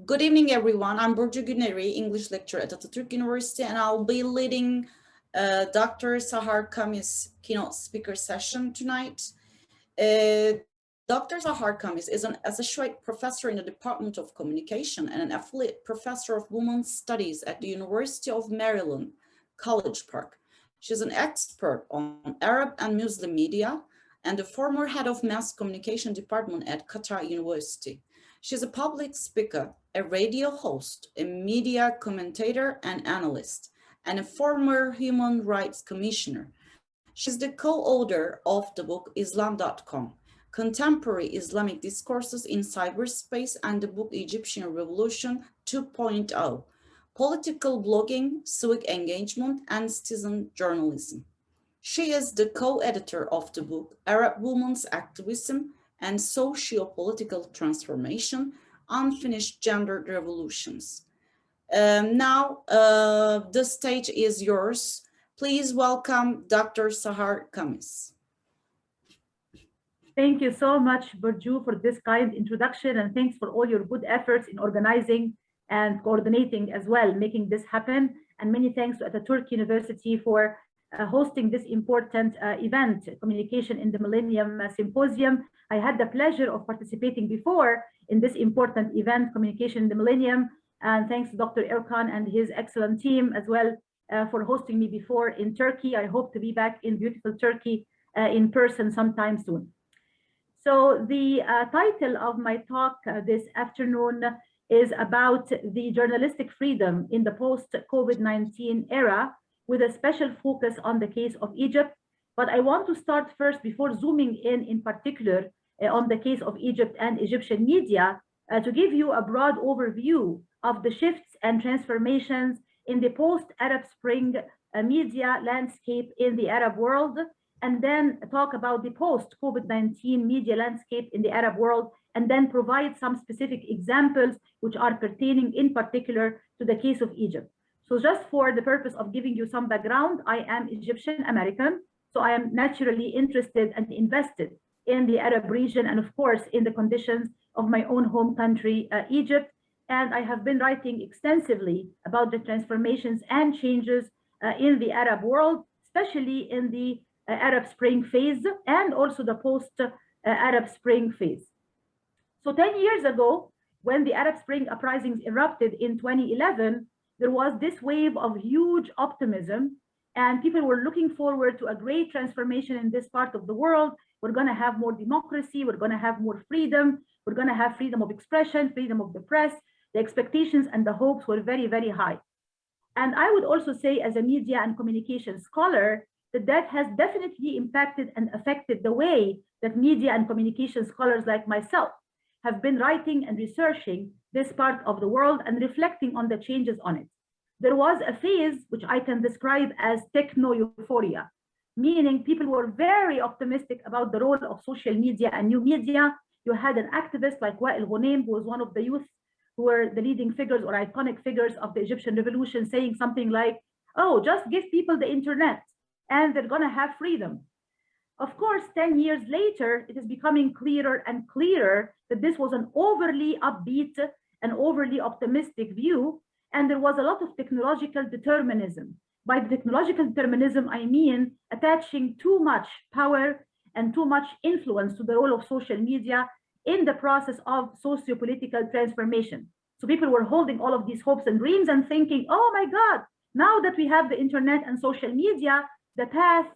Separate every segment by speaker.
Speaker 1: Good evening, everyone. I'm Burcu Güneri, English lecturer at Atatürk University, and I'll be leading Dr. Sahar Kamis keynote speaker session tonight. Dr. Sahar Kamis is an associate professor in the Department of Communication and an affiliate professor of Women's Studies at the University of Maryland, College Park. She's an expert on Arab and Muslim media and the former head of mass communication department at Qatar University. She's a public speaker, a radio host, a media commentator and analyst, and a former human rights commissioner. She's the co-author of the book Islam.com, Contemporary Islamic Discourses in Cyberspace, and the book Egyptian Revolution 2.0, Political Blogging, Civic Engagement, and Citizen Journalism. She is the co-editor of the book Arab Women's Activism and Socio-Political Transformation, Unfinished Gender Revolutions. Now, the stage is yours. Please welcome Dr. Sahar Kamis.
Speaker 2: Thank you so much, Burcu, for this kind introduction, and thanks for all your good efforts in organizing and coordinating as well, making this happen. And many thanks to Atatürk University for hosting this important event, Communication in the Millennium Symposium. I had the pleasure of participating before in this important event, Communication in the Millennium, and thanks to Dr. Erkan and his excellent team as well for hosting me before in Turkey. I hope to be back in beautiful Turkey in person sometime soon. So the title of my talk this afternoon is about the journalistic freedom in the post-COVID-19 era, with a special focus on the case of Egypt. But I want to start first, before zooming in particular on the case of Egypt and Egyptian media, to give you a broad overview of the shifts and transformations in the post-Arab Spring media landscape in the Arab world, and then talk about the post-COVID-19 media landscape in the Arab world, and then provide some specific examples which are pertaining in particular to the case of Egypt. So just for the purpose of giving you some background, I am Egyptian American, so I am naturally interested and invested in the Arab region and of course in the conditions of my own home country, Egypt. And I have been writing extensively about the transformations and changes in the Arab world, especially in the Arab Spring phase and also the post-Arab Spring phase. So 10 years ago, when the Arab Spring uprisings erupted in 2011, there was this wave of huge optimism, and people were looking forward to a great transformation in this part of the world. We're going to have more democracy, we're going to have more freedom, we're going to have freedom of expression, freedom of the press. The expectations and the hopes were very, very high. And I would also say, as a media and communication scholar, that has definitely impacted and affected the way that media and communication scholars like myself have been writing and researching this part of the world and reflecting on the changes on it. There was a phase which I can describe as techno-euphoria, meaning people were very optimistic about the role of social media and new media. You had an activist like Wael Ghonim, who was one of the youth who were the leading figures or iconic figures of the Egyptian revolution, saying something like, oh, just give people the internet and they're going to have freedom. Of course, 10 years later, it is becoming clearer and clearer that this was an overly upbeat and overly optimistic view, and there was a lot of technological determinism. By the technological determinism, I mean attaching too much power and too much influence to the role of social media in the process of socio-political transformation. So people were holding all of these hopes and dreams and thinking, oh my God, now that we have the internet and social media, the path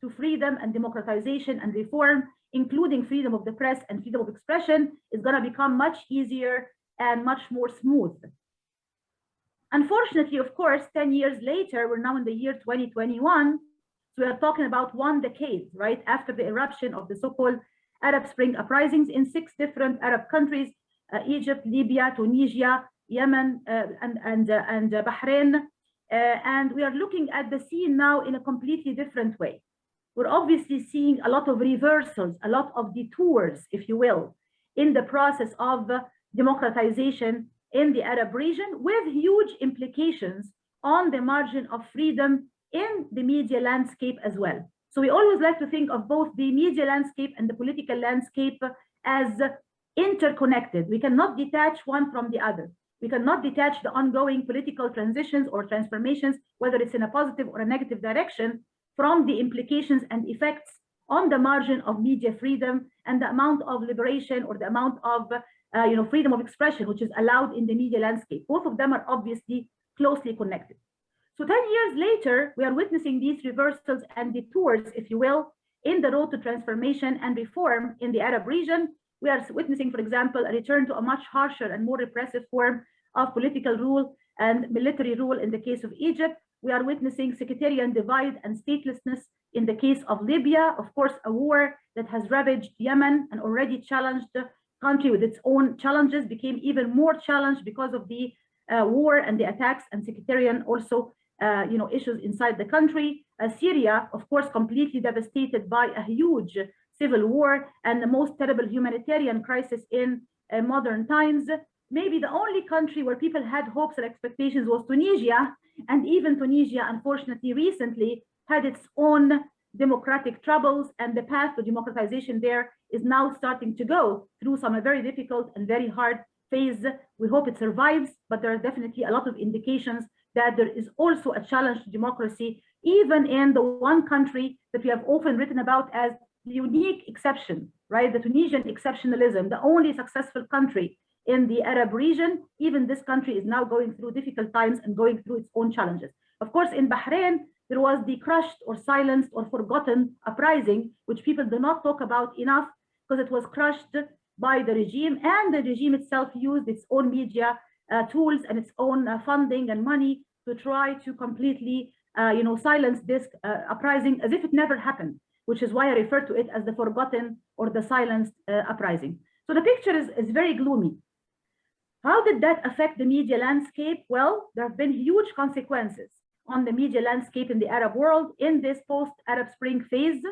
Speaker 2: to freedom and democratization and reform, including freedom of the press and freedom of expression, is going to become much easier and much more smooth. Unfortunately, of course, 10 years later, we're now in the year 2021. So we are talking about 1 decade, right, after the eruption of the so-called Arab Spring uprisings in 6 different Arab countries, Egypt, Libya, Tunisia, Yemen, and Bahrain. And we are looking at the scene now in a completely different way. We're obviously seeing a lot of reversals, a lot of detours, if you will, in the process of democratization in the Arab region, with huge implications on the margin of freedom in the media landscape as well. So we always like to think of both the media landscape and the political landscape as interconnected. We cannot detach one from the other. We cannot detach the ongoing political transitions or transformations, whether it's in a positive or a negative direction, from the implications and effects on the margin of media freedom and the amount of liberation or the amount of freedom of expression which is allowed in the media landscape. Both of them are obviously closely connected. So 10 years later, we are witnessing these reversals and detours, if you will, in the road to transformation and reform in the Arab region. We are witnessing, for example, a return to a much harsher and more repressive form of political rule and military rule in the case of Egypt. We are witnessing sectarian divide and statelessness in the case of Libya. Of course, a war that has ravaged Yemen, an already challenged country with its own challenges, became even more challenged because of the war and the attacks and sectarian also issues inside the country. Syria, of course, completely devastated by a huge civil war and the most terrible humanitarian crisis in modern times. Maybe the only country where people had hopes and expectations was Tunisia, and even Tunisia, unfortunately, recently had its own democratic troubles, and the path to democratization there is now starting to go through some very difficult and very hard phase. We hope it survives, but there are definitely a lot of indications that there is also a challenge to democracy, even in the one country that we have often written about as the unique exception, right? The Tunisian exceptionalism, the only successful country in the Arab region. Even this country is now going through difficult times and going through its own challenges. Of course, in Bahrain, there was the crushed or silenced or forgotten uprising, which people do not talk about enough because it was crushed by the regime, and the regime itself used its own media tools and its own funding and money to try to completely silence this uprising as if it never happened, which is why I refer to it as the forgotten or the silenced uprising. So the picture is very gloomy. How did that affect the media landscape? Well, there have been huge consequences on the media landscape in the Arab world in this post-Arab Spring phase.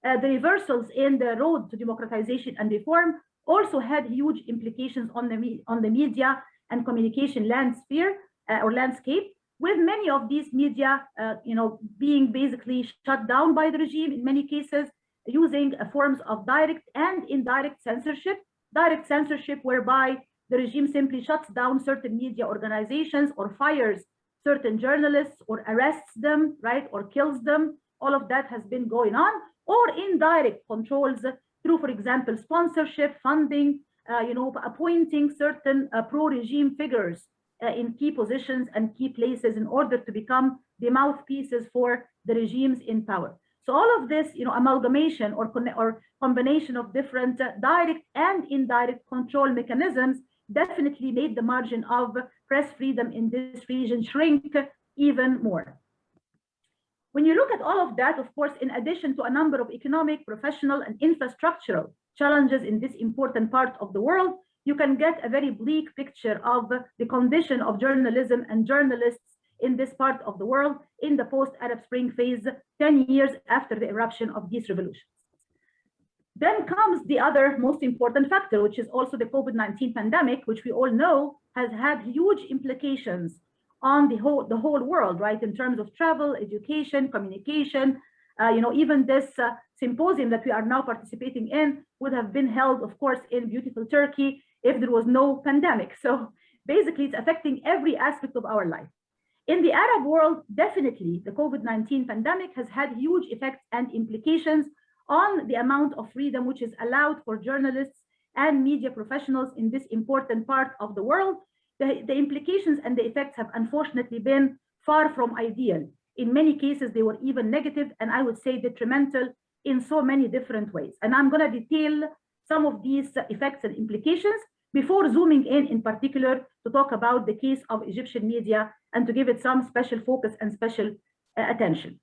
Speaker 2: The reversals in the road to democratization and reform also had huge implications on the media and communication landscape, with many of these media being basically shut down by the regime in many cases, using forms of direct and indirect censorship. Direct censorship whereby the regime simply shuts down certain media organizations or fires certain journalists or arrests them, right, or kills them. All of that has been going on. Or indirect controls through, for example, sponsorship, funding, appointing certain pro-regime figures in key positions and key places in order to become the mouthpieces for the regimes in power. So all of this, amalgamation or combination of different direct and indirect control mechanisms definitely made the margin of press freedom in this region shrink even more. When you look at all of that, of course, in addition to a number of economic, professional, and infrastructural challenges in this important part of the world, you can get a very bleak picture of the condition of journalism and journalists in this part of the world in the post-Arab Spring phase, 10 years after the eruption of these revolutions. Then comes the other most important factor, which is also the COVID-19 pandemic, which we all know has had huge implications on the whole world, right? In terms of travel, education, communication, even this symposium that we are now participating in would have been held, of course, in beautiful Turkey if there was no pandemic. So basically, it's affecting every aspect of our life. In the Arab world, definitely the COVID-19 pandemic has had huge effects and implications on the amount of freedom which is allowed for journalists and media professionals in this important part of the world. The implications and the effects have unfortunately been far from ideal. In many cases, they were even negative, and I would say detrimental in so many different ways. And I'm going to detail some of these effects and implications before zooming in particular to talk about the case of Egyptian media and to give it some special focus and special attention.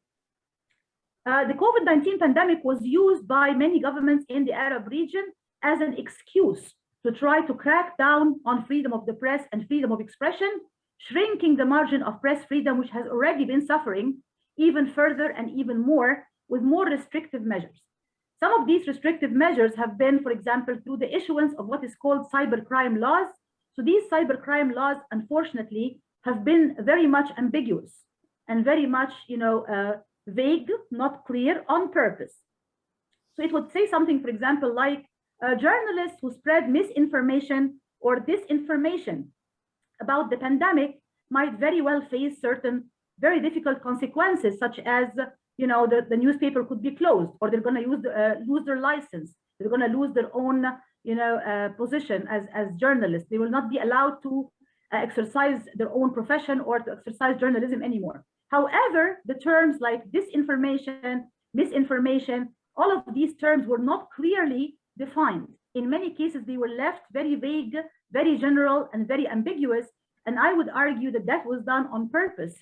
Speaker 2: The COVID-19 pandemic was used by many governments in the Arab region as an excuse to try to crack down on freedom of the press and freedom of expression, shrinking the margin of press freedom, which has already been suffering even further and even more with more restrictive measures. Some of these restrictive measures have been, for example, through the issuance of what is called cybercrime laws. So these cybercrime laws, unfortunately, have been very much ambiguous and very much, vague, not clear on purpose. So it would say something, for example, like journalists who spread misinformation or disinformation about the pandemic might very well face certain very difficult consequences, such as, the newspaper could be closed, or they're going to lose their license. They're going to lose their own, position as journalists. They will not be allowed to exercise their own profession or to exercise journalism anymore. However, the terms like disinformation, misinformation, all of these terms were not clearly defined. In many cases, they were left very vague, very general, and very ambiguous. And I would argue that that was done on purpose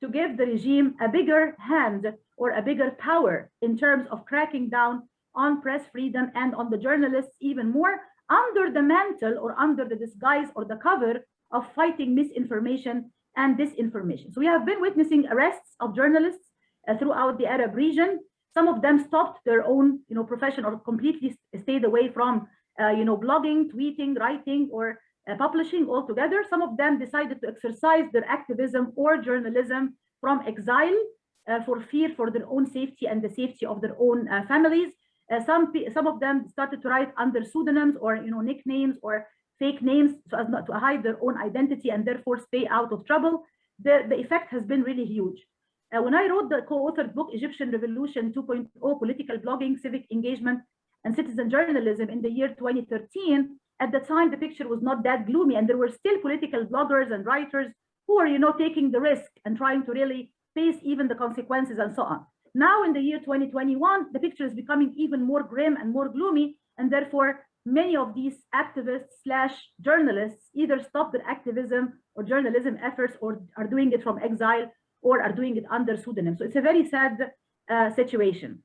Speaker 2: to give the regime a bigger hand or a bigger power in terms of cracking down on press freedom and on the journalists even more, under the mantle or under the disguise or the cover of fighting misinformation and disinformation. So we have been witnessing arrests of journalists throughout the Arab region. Some of them stopped their own profession or completely stayed away from blogging, tweeting, writing, or publishing altogether. Some of them decided to exercise their activism or journalism from exile for fear for their own safety and the safety of their own families. Some of them started to write under pseudonyms or nicknames or fake names so as not to hide their own identity and therefore stay out of trouble. The effect has been really huge. When I wrote the co-authored book, Egyptian Revolution 2.0, Political Blogging, Civic Engagement, and Citizen Journalism in the year 2013, at the time, the picture was not that gloomy, and there were still political bloggers and writers who were, taking the risk and trying to really face even the consequences and so on. Now, in the year 2021, the picture is becoming even more grim and more gloomy, and therefore, many of these activists/journalists either stop their activism or journalism efforts or are doing it from exile or are doing it under pseudonym. So it's a very sad situation.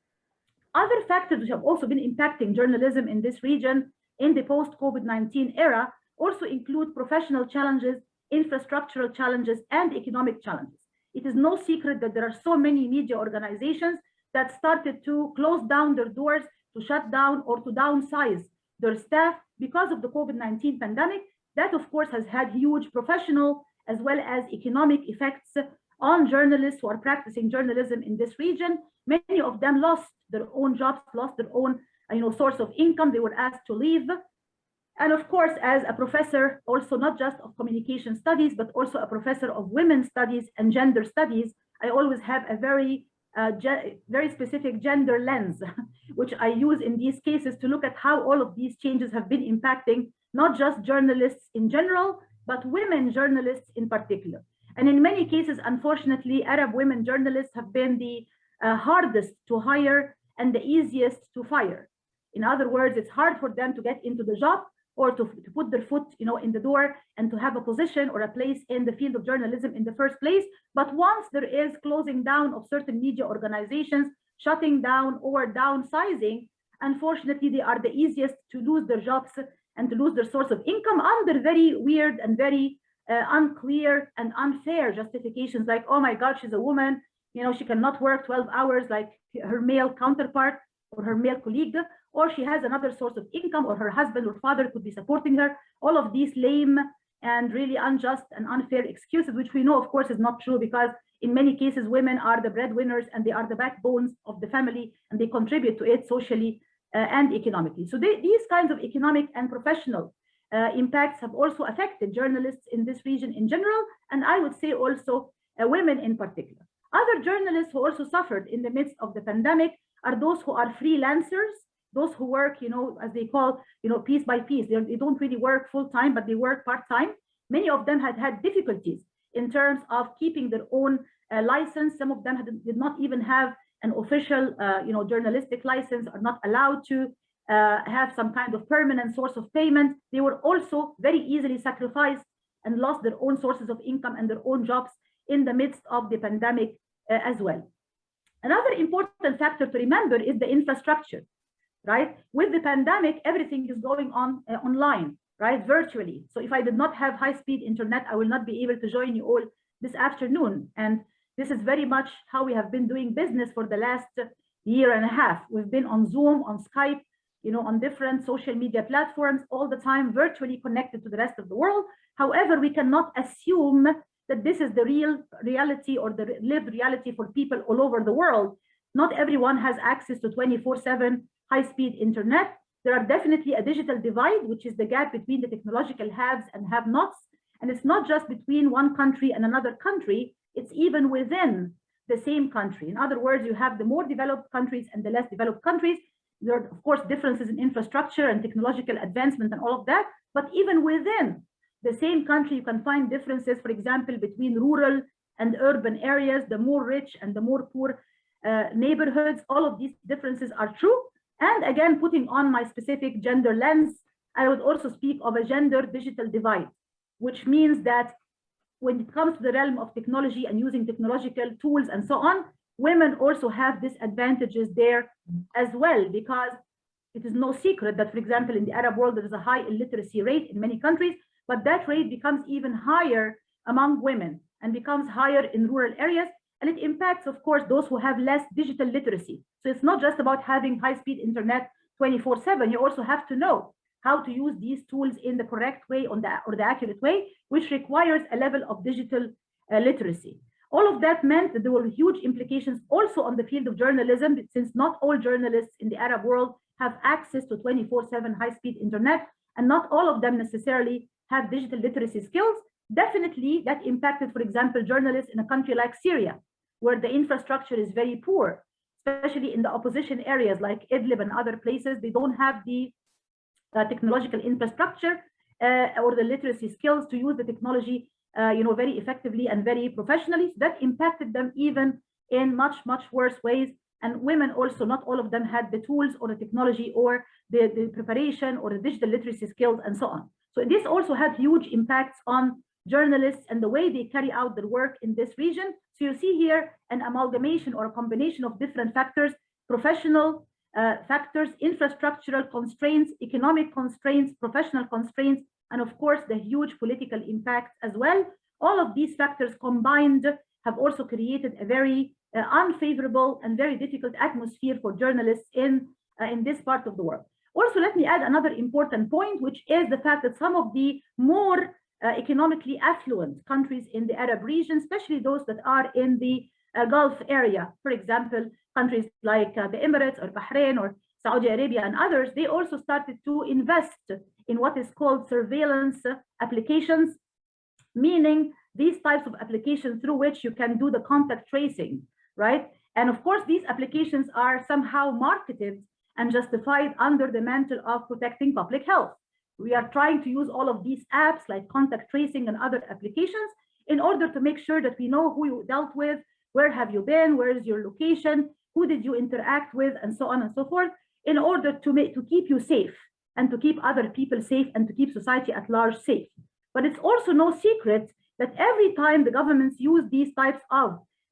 Speaker 2: Other factors which have also been impacting journalism in this region in the post-COVID-19 era also include professional challenges, infrastructural challenges, and economic challenges. It is no secret that there are so many media organizations that started to close down their doors, to shut down or to downsize their staff because of the COVID-19 pandemic. That, of course, has had huge professional as well as economic effects on journalists who are practicing journalism in this region. Many of them lost their own jobs, lost their own source of income. They were asked to leave. And of course, as a professor, also not just of communication studies, but also a professor of women's studies and gender studies, I always have a very specific gender lens, which I use in these cases to look at how all of these changes have been impacting not just journalists in general, but women journalists in particular. And in many cases, unfortunately, Arab women journalists have been the hardest to hire and the easiest to fire. In other words, it's hard for them to get into the job or to put their foot in the door and to have a position or a place in the field of journalism in the first place. But once there is closing down of certain media organizations, shutting down or downsizing, unfortunately, they are the easiest to lose their jobs and to lose their source of income under very weird and very unclear and unfair justifications like, oh my God, she's a woman, she cannot work 12 hours like her male counterpart or her male colleague, or she has another source of income, or her husband or father could be supporting her. All of these lame and really unjust and unfair excuses, which we know, of course, is not true, because in many cases, women are the breadwinners and they are the backbones of the family, and they contribute to it socially and economically. So these kinds of economic and professional impacts have also affected journalists in this region in general, and I would say also women in particular. Other journalists who also suffered in the midst of the pandemic are those who are freelancers, those who work, as they call, piece by piece. They don't really work full time, but they work part time. Many of them had difficulties in terms of keeping their own license. Some of them did not even have an official, journalistic license, are not allowed to have some kind of permanent source of payment. They were also very easily sacrificed and lost their own sources of income and their own jobs in the midst of the pandemic as well. Another important factor to remember is the infrastructure, right? With the pandemic, everything is going on online, right? Virtually. So if I did not have high-speed internet, I will not be able to join you all this afternoon. And this is very much how we have been doing business for the last year and a half. We've been on Zoom, on Skype, on different social media platforms all the time, virtually connected to the rest of the world. However, we cannot assume that this is the real reality or the lived reality for people all over the world. Not everyone has access to 24/7 high-speed internet. There are definitely a digital divide, which is the gap between the technological haves and have-nots. And it's not just between one country and another country, it's even within the same country. In other words, you have the more developed countries and the less developed countries. There are, of course, differences in infrastructure and technological advancement and all of that, but even within the same country, you can find differences, for example, between rural and urban areas, the more rich and the more poor neighborhoods. All of these differences are true. And again, putting on my specific gender lens, I would also speak of a gender digital divide, which means that when it comes to the realm of technology and using technological tools and so on, women also have disadvantages there as well, because it is no secret that, for example, in the Arab world, there is a high illiteracy rate in many countries, but that rate becomes even higher among women and becomes higher in rural areas. And it impacts, of course, those who have less digital literacy. So it's not just about having high-speed internet 24/7. You also have to know how to use these tools in the correct way or the accurate way, which requires a level of digital literacy. All of that meant that there were huge implications also on the field of journalism, since not all journalists in the Arab world have access to 24/7 high-speed internet, and not all of them necessarily have digital literacy skills. Definitely that impacted, for example, journalists in a country like Syria, where the infrastructure is very poor, especially in the opposition areas like Idlib and other places. They don't have the technological infrastructure or the literacy skills to use the technology very effectively and very professionally. So that impacted them even in much, much worse ways. And women also, not all of them had the tools or the technology or the preparation or the digital literacy skills and so on. So this also had huge impacts on journalists and the way they carry out their work in this region. So you see here an amalgamation or a combination of different factors: professional factors, infrastructural constraints, economic constraints, professional constraints, and of course the huge political impacts as well. All of these factors combined have also created a very unfavorable and very difficult atmosphere for journalists in this part of the world. Also, let me add another important point, which is the fact that some of the more economically affluent countries in the Arab region, especially those that are in the Gulf area, for example, countries like the Emirates or Bahrain or Saudi Arabia and others, they also started to invest in what is called surveillance applications, meaning these types of applications through which you can do the contact tracing, right? And of course, these applications are somehow marketed and justified under the mantle of protecting public health. We are trying to use all of these apps like contact tracing and other applications in order to make sure that we know who you dealt with, where have you been, where is your location, who did you interact with, and so on and so forth, in order to keep you safe and to keep other people safe and to keep society at large safe. But it's also no secret that every time the governments use these types of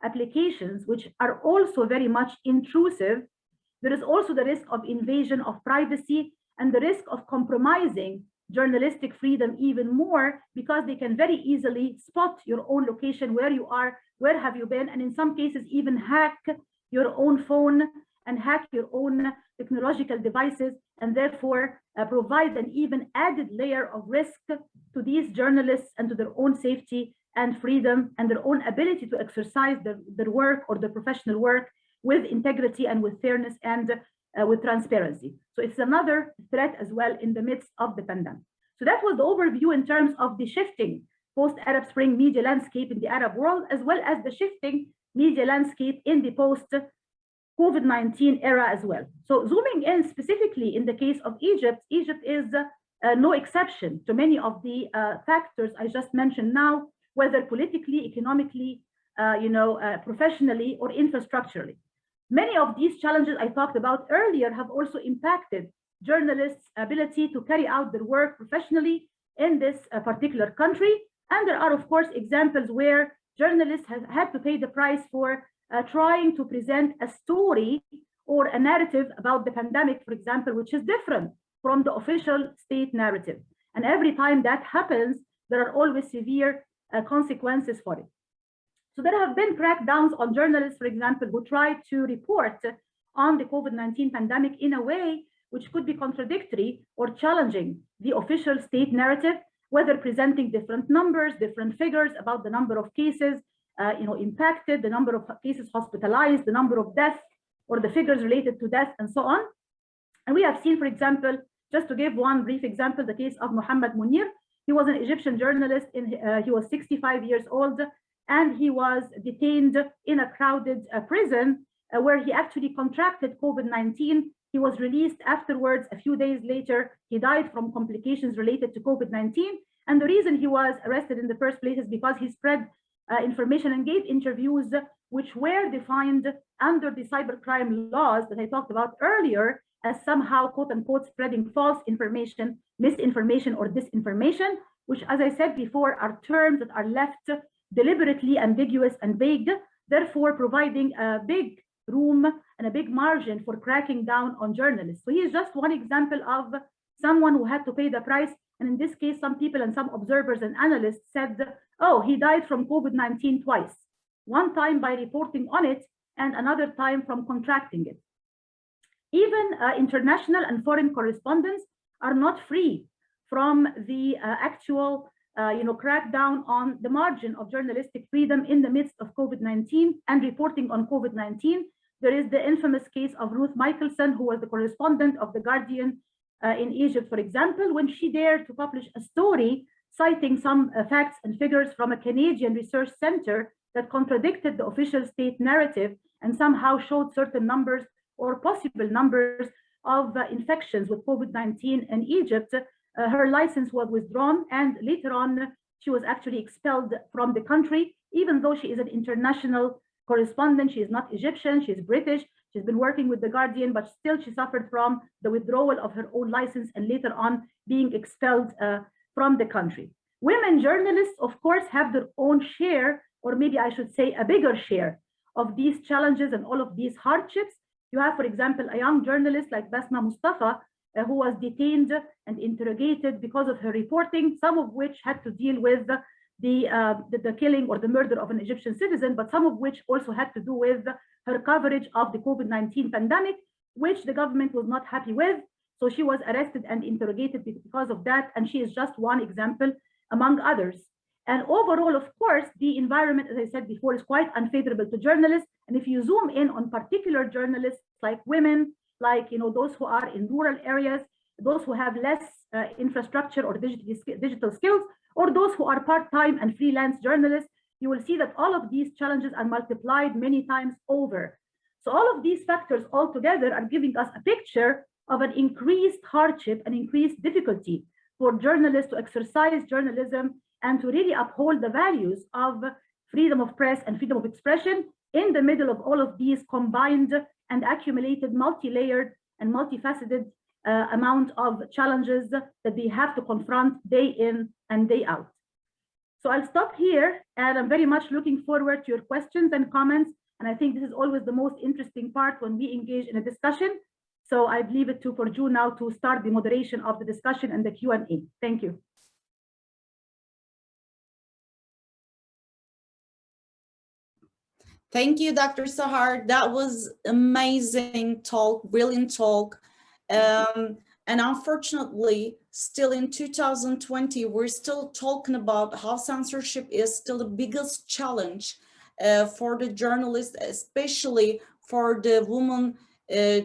Speaker 2: applications, which are also very much intrusive, there is also the risk of invasion of privacy and the risk of compromising journalistic freedom even more, because they can very easily spot your own location, where you are, where have you been, and in some cases even hack your own phone and hack your own technological devices, and therefore provide an even added layer of risk to these journalists and to their own safety and freedom and their own ability to exercise their work or their professional work with integrity and with fairness and with transparency. So it's another threat as well in the midst of the pandemic. So that was the overview in terms of the shifting post-Arab Spring media landscape in the Arab world, as well as the shifting media landscape in the post-COVID-19 era as well. So zooming in specifically in the case of Egypt, Egypt is no exception to many of the factors I just mentioned now, whether politically, economically, professionally, or infrastructurally. Many of these challenges I talked about earlier have also impacted journalists' ability to carry out their work professionally in this particular country. And there are, of course, examples where journalists have had to pay the price for trying to present a story or a narrative about the pandemic, for example, which is different from the official state narrative. And every time that happens, there are always severe consequences for it. So there have been crackdowns on journalists, for example, who try to report on the COVID-19 pandemic in a way which could be contradictory or challenging the official state narrative, whether presenting different numbers, different figures about the number of cases impacted, the number of cases hospitalized, the number of deaths, or the figures related to death, and so on. And we have seen, for example, just to give one brief example, the case of Mohammed Munir. He was an Egyptian journalist. He was 65 years old, and he was detained in a crowded prison where he actually contracted COVID-19. He was released afterwards. A few days later, he died from complications related to COVID-19. And the reason he was arrested in the first place is because he spread information and gave interviews which were defined under the cybercrime laws that I talked about earlier as somehow, quote unquote, spreading false information, misinformation, or disinformation, which, as I said before, are terms that are left deliberately ambiguous and vague, therefore providing a big room and a big margin for cracking down on journalists. So he is just one example of someone who had to pay the price. And in this case, some people and some observers and analysts said, oh, he died from COVID-19 twice, one time by reporting on it and another time from contracting it. Even international and foreign correspondents are not free from the actual crackdown on the margin of journalistic freedom in the midst of COVID-19 and reporting on COVID-19. There is the infamous case of Ruth Michelson, who was the correspondent of The Guardian in Egypt, for example, when she dared to publish a story citing some facts and figures from a Canadian research center that contradicted the official state narrative and somehow showed certain numbers or possible numbers of infections with COVID-19 in Egypt. Her license was withdrawn, and later on, she was actually expelled from the country, even though she is an international correspondent. She is not Egyptian, she is British. She's been working with The Guardian, but still she suffered from the withdrawal of her own license and later on being expelled from the country. Women journalists, of course, have their own share, or maybe I should say a bigger share of these challenges and all of these hardships. You have, for example, a young journalist like Basma Mustafa, who was detained and interrogated because of her reporting, some of which had to deal with the killing or the murder of an Egyptian citizen, but some of which also had to do with her coverage of the COVID-19 pandemic, which the government was not happy with. So she was arrested and interrogated because of that, and she is just one example among others. And overall, of course, the environment, as I said before, is quite unfavorable to journalists. And if you zoom in on particular journalists like women, like those who are in rural areas, those who have less infrastructure or digital skills, or those who are part-time and freelance journalists, you will see that all of these challenges are multiplied many times over. So all of these factors all together are giving us a picture of an increased hardship and increased difficulty for journalists to exercise journalism and to really uphold the values of freedom of press and freedom of expression in the middle of all of these combined and accumulated multi-layered and multifaceted amount of challenges that they have to confront day in and day out. So I'll stop here, and I'm very much looking forward to your questions and comments. And I think this is always the most interesting part when we engage in a discussion. So I'd leave it to Porju now to start the moderation of the discussion and the Q&A. Thank you.
Speaker 1: Thank you, Dr. Sahar. That was amazing talk, brilliant talk. And unfortunately, still in 2020, we're still talking about how censorship is still the biggest challenge for the journalists, especially for the woman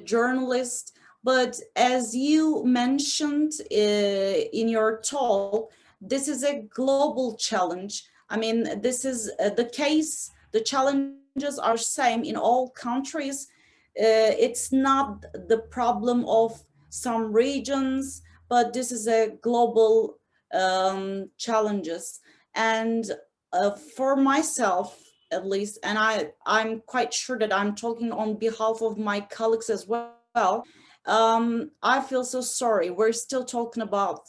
Speaker 1: journalists. But as you mentioned in your talk, this is a global challenge. I mean, this is the case, the challenges are same in all countries. It's not the problem of some regions, but this is a global challenges. And for myself, at least, and I'm quite sure that I'm talking on behalf of my colleagues as well, I feel so sorry. We're still talking about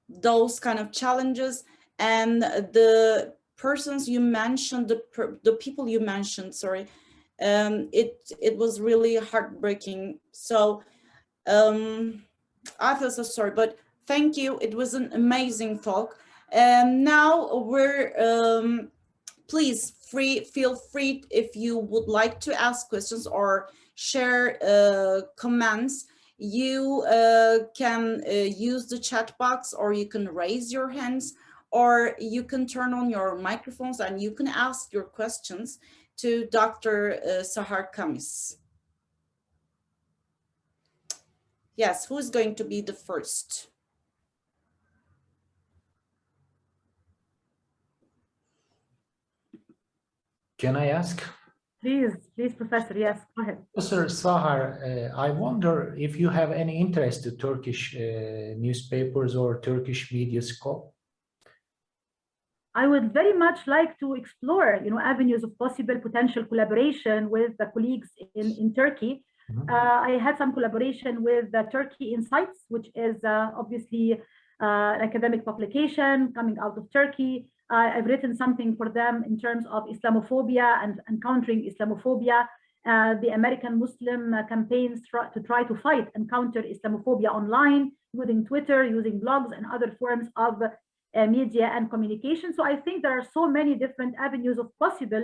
Speaker 1: those kind of challenges, and the persons you mentioned, the people you mentioned, sorry, it was really heartbreaking. So I feel so sorry, but thank you. It was an amazing talk. Now we're, please feel free if you would like to ask questions or share comments. You can use the chat box, or you can raise your hands, or you can turn on your microphones and you can ask your questions to Dr. Sahar Khamis. Yes, who's going to be the first?
Speaker 3: Can I ask?
Speaker 2: Please, Professor. Yes, go ahead.
Speaker 3: Professor Sahar, I wonder if you have any interest in Turkish newspapers or Turkish media scope?
Speaker 2: I would very much like to explore, avenues of possible potential collaboration with the colleagues in Turkey. I had some collaboration with Turkey Insights, which is obviously an academic publication coming out of Turkey. I've written something for them in terms of Islamophobia and countering Islamophobia, the American Muslim campaigns to try to fight and counter Islamophobia online, using Twitter, using blogs and other forms of media and communication. So I think there are so many different avenues of possible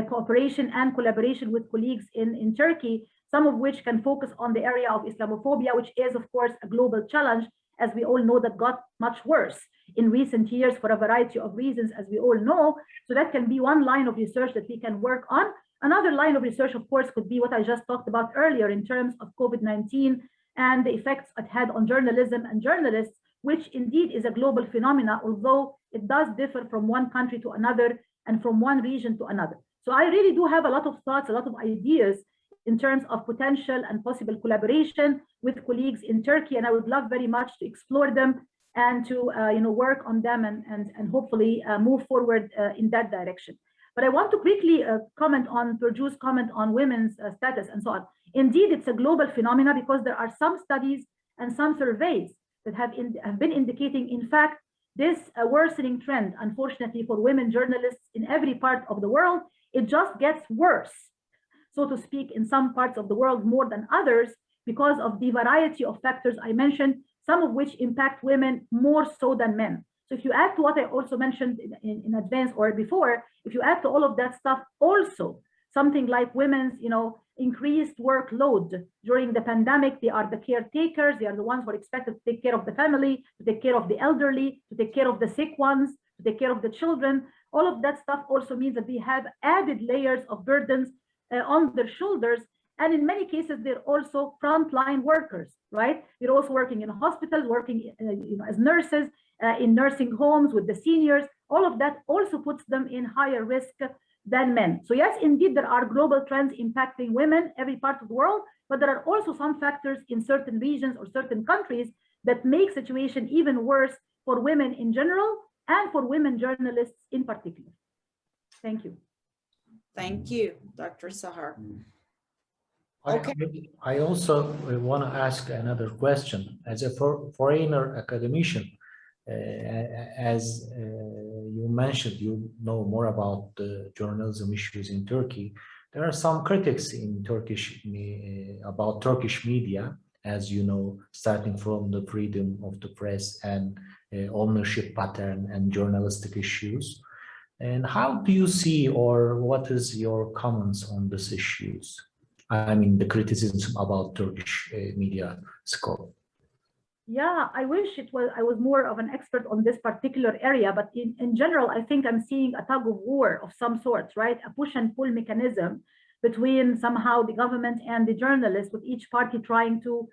Speaker 2: cooperation and collaboration with colleagues in Turkey, some of which can focus on the area of Islamophobia, which is, of course, a global challenge, as we all know, that got much worse in recent years for a variety of reasons, as we all know. So that can be one line of research that we can work on. Another line of research, of course, could be what I just talked about earlier in terms of COVID-19 and the effects it had on journalism and journalists, which indeed is a global phenomena, although it does differ from one country to another and from one region to another. So I really do have a lot of thoughts, a lot of ideas in terms of potential and possible collaboration with colleagues in Turkey, and I would love very much to explore them and to work on them and hopefully move forward in that direction. But I want to quickly comment on Burcu's comment on women's status and so on. Indeed, it's a global phenomena because there are some studies and some surveys that have been indicating, in fact, this worsening trend, unfortunately, for women journalists in every part of the world. It just gets worse, so to speak, in some parts of the world more than others because of the variety of factors I mentioned, some of which impact women more so than men. So if you add to what I also mentioned in advance or before, if you add to all of that stuff also something like women's, increased workload during the pandemic, they are the caretakers, they are the ones who are expected to take care of the family, to take care of the elderly, to take care of the sick ones, to take care of the children. All of that stuff also means that they have added layers of burdens on their shoulders. And in many cases, they're also frontline workers, right? They're also working in hospitals, working as nurses, in nursing homes with the seniors. All of that also puts them in higher risk than men. So yes, indeed, there are global trends impacting women every part of the world, but there are also some factors in certain regions or certain countries that make situation even worse for women in general and for women journalists in particular. Thank you.
Speaker 1: Thank you, Dr. Sahar.
Speaker 3: Okay. I also want to ask another question. As a foreigner academician, as you mentioned, you know more about the journalism issues in Turkey. There are some critics in about Turkish media, as you know, starting from the freedom of the press and ownership pattern and journalistic issues. And how do you see, or what is your comments on these issues? I mean, the criticism about Turkish media scope.
Speaker 2: Yeah, I wish I was more of an expert on this particular area, but in general, I think I'm seeing a tug of war of some sorts, right? A push and pull mechanism between somehow the government and the journalists, with each party trying to,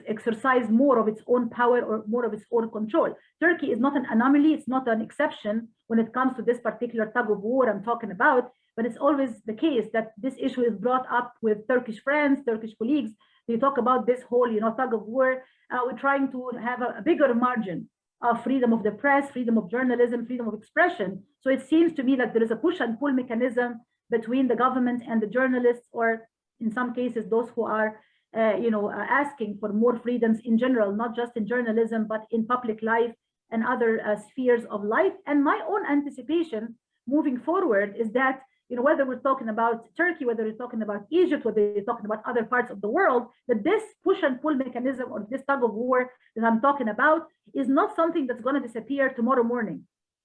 Speaker 2: exercise more of its own power or more of its own control. Turkey is not an anomaly, it's not an exception when it comes to this particular tug of war I'm talking about, but it's always the case that this issue is brought up with Turkish friends, Turkish colleagues. They talk about this whole, tug of war. We're trying to have a bigger margin of freedom of the press, freedom of journalism, freedom of expression. So it seems to me that there is a push and pull mechanism between the government and the journalists, or in some cases, those who are, asking for more freedoms in general, not just in journalism, but in public life and other spheres of life. And my own anticipation moving forward is that, whether we're talking about Turkey, whether we're talking about Egypt, whether we're talking about other parts of the world, that this push and pull mechanism or this tug of war that I'm talking about is not something that's going to disappear tomorrow morning.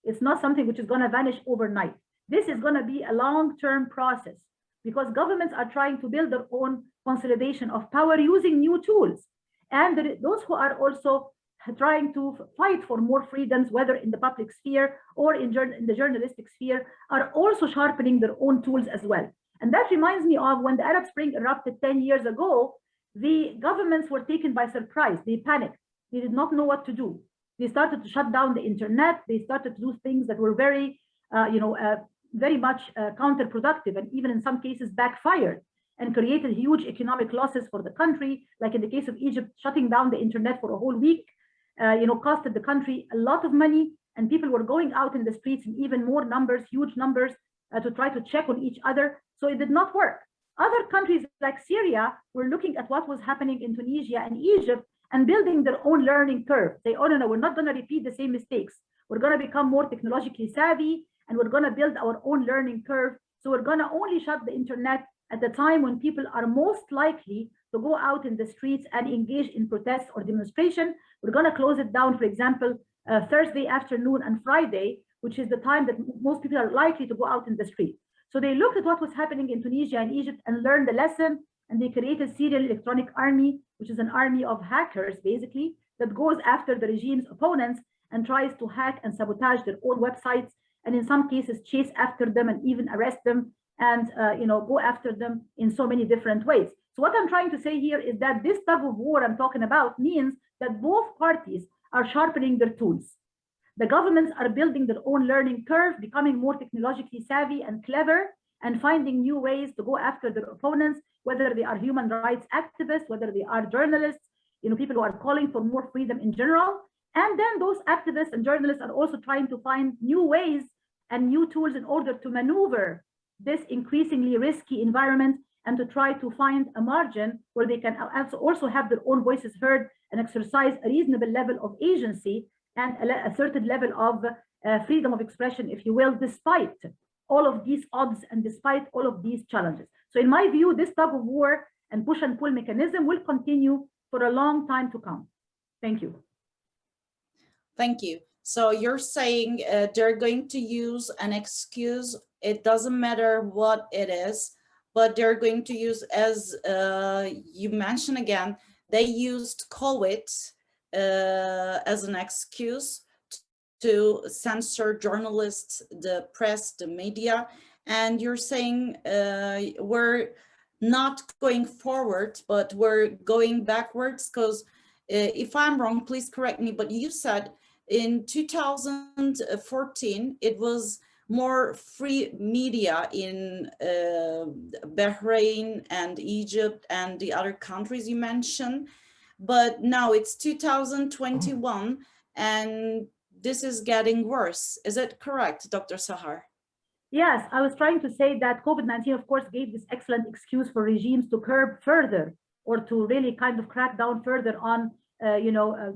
Speaker 2: It's not something which is going to vanish overnight. This is going to be a long-term process because governments are trying to build their own consolidation of power using new tools. And those who are also trying to fight for more freedoms, whether in the public sphere or in the journalistic sphere, are also sharpening their own tools as well. And that reminds me of when the Arab Spring erupted 10 years ago, the governments were taken by surprise. They panicked. They did not know what to do. They started to shut down the internet. They started to do things that were very, very much counterproductive, and even in some cases backfired and created huge economic losses for the country. Like in the case of Egypt, shutting down the internet for a whole week, costed the country a lot of money, and people were going out in the streets in even more numbers, huge numbers, to try to check on each other. So it did not work. Other countries like Syria were looking at what was happening in Tunisia and Egypt and building their own learning curve. They, oh no, we're not going to repeat the same mistakes. We're going to become more technologically savvy, and we're going to build our own learning curve. So we're going to only shut the internet at the time when people are most likely to go out in the streets and engage in protests or demonstration. We're going to close it down, for example, Thursday afternoon and Friday, which is the time that most people are likely to go out in the street. So they looked at what was happening in Tunisia and Egypt and learned the lesson, and they created Syrian Electronic Army, which is an army of hackers, basically, that goes after the regime's opponents and tries to hack and sabotage their own websites, and in some cases chase after them and even arrest them and go after them in so many different ways. So what I'm trying to say here is that this tug of war I'm talking about means that both parties are sharpening their tools. The governments are building their own learning curve, becoming more technologically savvy and clever, and finding new ways to go after their opponents, whether they are human rights activists, whether they are journalists, people who are calling for more freedom in general. And then those activists and journalists are also trying to find new ways and new tools in order to maneuver this increasingly risky environment and to try to find a margin where they can also have their own voices heard and exercise a reasonable level of agency and a certain level of freedom of expression, if you will, despite all of these odds and despite all of these challenges. So in my view, this tug of war and push and pull mechanism will continue for a long time to come. Thank you.
Speaker 1: Thank you. So you're saying they're going to use an excuse. It doesn't matter what it is, but they're going to use, as you mentioned again, they used COVID as an excuse to censor journalists, the press, the media. And you're saying we're not going forward, but we're going backwards, because if I'm wrong, please correct me, but you said in 2014, it was more free media in Bahrain and Egypt and the other countries you mentioned. But now it's 2021 and this is getting worse. Is it correct, Dr. Sahar?
Speaker 2: Yes, I was trying to say that COVID-19, of course, gave this excellent excuse for regimes to curb further or to really kind of crack down further on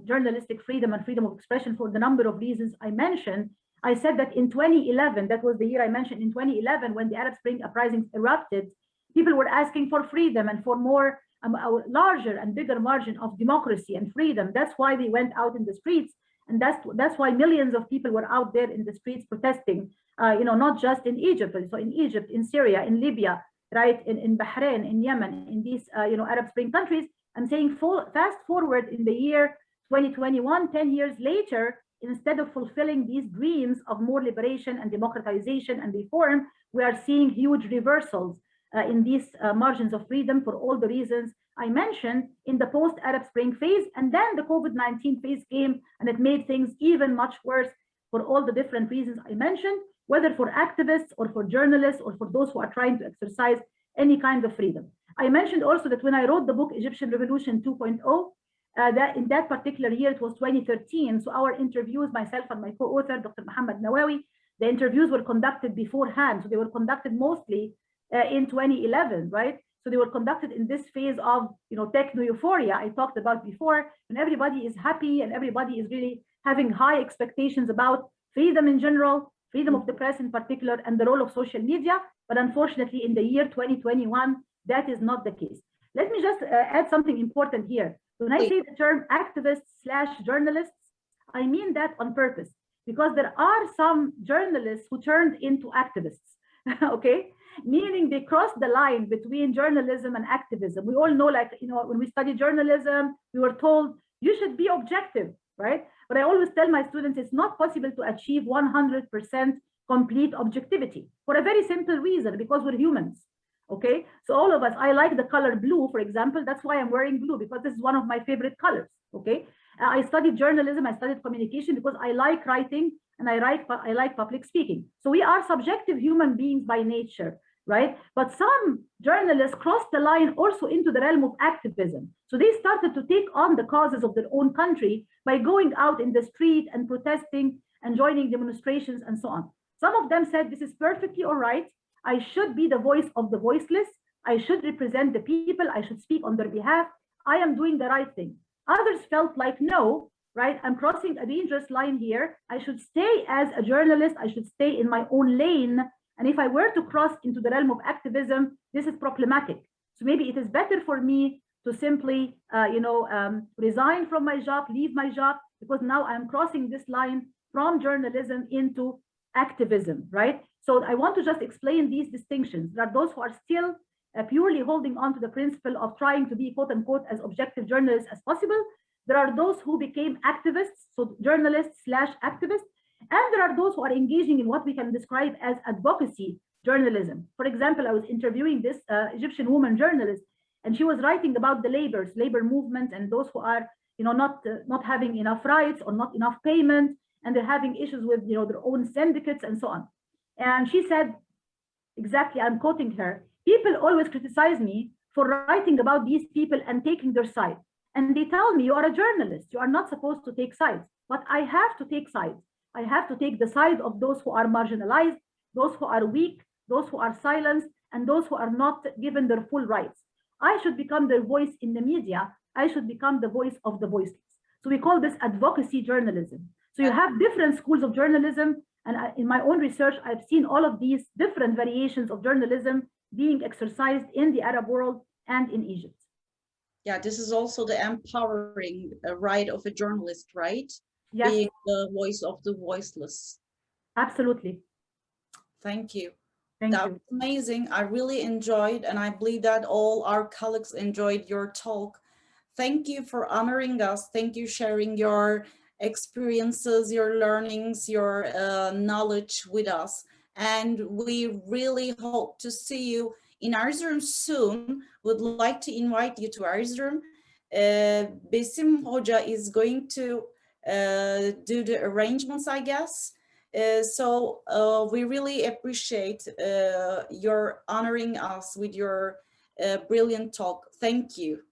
Speaker 2: journalistic freedom and freedom of expression for the number of reasons I mentioned. I said that in 2011, that was the year I mentioned, in 2011, when the Arab Spring uprisings erupted, people were asking for freedom and for more, a larger and bigger margin of democracy and freedom. That's why they went out in the streets. And that's why millions of people were out there in the streets protesting, not just in Egypt, but so in Egypt, in Syria, in Libya, right, in Bahrain, in Yemen, in these, Arab Spring countries. I'm saying fast forward in the year 2021, 10 years later, instead of fulfilling these dreams of more liberation and democratization and reform, we are seeing huge reversals in these margins of freedom for all the reasons I mentioned in the post-Arab Spring phase. And then the COVID-19 phase came and it made things even much worse for all the different reasons I mentioned, whether for activists or for journalists or for those who are trying to exercise any kind of freedom. I mentioned also that when I wrote the book, Egyptian Revolution 2.0, that in that particular year, it was 2013. So our interviews, myself and my co-author, Dr. Mohammed Nawawi, the interviews were conducted beforehand. So they were conducted mostly in 2011, right? So they were conducted in this phase of, techno euphoria I talked about before, when everybody is happy and everybody is really having high expectations about freedom in general, freedom of the press in particular, and the role of social media. But unfortunately, in the year 2021, that is not the case. Let me just add something important here. When I say the term activists/journalists, I mean that on purpose, because there are some journalists who turned into activists, okay? Meaning they crossed the line between journalism and activism. We all know, when we study journalism, we were told you should be objective, right? But I always tell my students it's not possible to achieve 100% complete objectivity for a very simple reason, because we're humans. Okay, so all of us, I like the color blue, for example. That's why I'm wearing blue, because this is one of my favorite colors. Okay, I studied journalism, I studied communication because I like writing and I like public speaking. So we are subjective human beings by nature, right? But some journalists crossed the line also into the realm of activism. So they started to take on the causes of their own country by going out in the street and protesting and joining demonstrations and so on. Some of them said, this is perfectly all right. I should be the voice of the voiceless. I should represent the people. I should speak on their behalf. I am doing the right thing. Others felt like, no, right? I'm crossing a dangerous line here. I should stay as a journalist. I should stay in my own lane. And if I were to cross into the realm of activism, this is problematic. So maybe it is better for me to simply, resign from my job, leave my job, because now I'm crossing this line from journalism into activism, right? So I want to just explain these distinctions. There are those who are still purely holding on to the principle of trying to be, quote unquote, as objective journalists as possible. There are those who became activists, so journalists / activists, and there are those who are engaging in what we can describe as advocacy journalism. For example, I was interviewing this Egyptian woman journalist, and she was writing about the labor movement, and those who are, not having enough rights or not enough payment, and they're having issues with, their own syndicates and so on. And she said, exactly, I'm quoting her, people always criticize me for writing about these people and taking their side. And they tell me, you are a journalist, you are not supposed to take sides. But I have to take sides. I have to take the side of those who are marginalized, those who are weak, those who are silenced, and those who are not given their full rights. I should become their voice in the media. I should become the voice of the voiceless. So we call this advocacy journalism. So you have different schools of journalism. And in my own research, I've seen all of these different variations of journalism being exercised in the Arab world and in Egypt.
Speaker 1: Yeah, this is also the empowering right of a journalist, right?
Speaker 2: Yes.
Speaker 1: Being the voice of the voiceless.
Speaker 2: Absolutely.
Speaker 1: Thank you.
Speaker 2: Thank
Speaker 1: that
Speaker 2: you.
Speaker 1: was amazing. I really enjoyed, and I believe that all our colleagues enjoyed your talk. Thank you for honoring us. Thank you sharing your experiences, your learnings, your knowledge with us. And we really hope to see you in Erzurum soon. Would like to invite you to Erzurum. Besim Hoca is going to do the arrangements, I guess. So we really appreciate your honoring us with your brilliant talk. Thank you.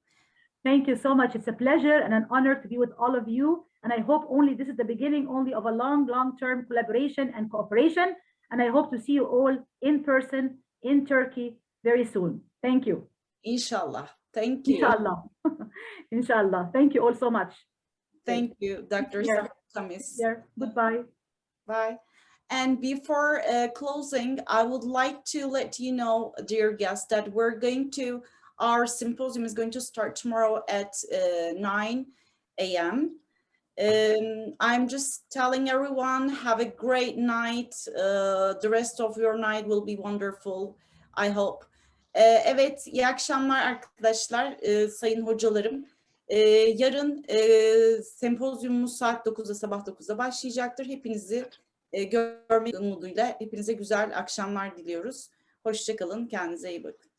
Speaker 2: Thank you so much. It's a pleasure and an honor to be with all of you. And I hope only this is the beginning only of a long-term collaboration and cooperation. And I hope to see you all in person in Turkey very soon. Thank you.
Speaker 1: Inshallah. Thank you.
Speaker 2: Inshallah. Inshallah. Thank you all so much.
Speaker 1: Thank you, Dr. Sahar Kamis.
Speaker 2: Goodbye.
Speaker 1: Bye. And before closing, I would like to let you know, dear guests, that our symposium is going to start tomorrow at 9 a.m. I'm just telling everyone, have a great night. The rest of your night will be wonderful, I hope. Evet, iyi akşamlar arkadaşlar, sayın hocalarım. Yarın sempozyumumuz saat 9'da, sabah 9'da başlayacaktır. Hepinizi görmek umuduyla hepinize güzel akşamlar diliyoruz. Hoşça kalın, kendinize iyi bakın.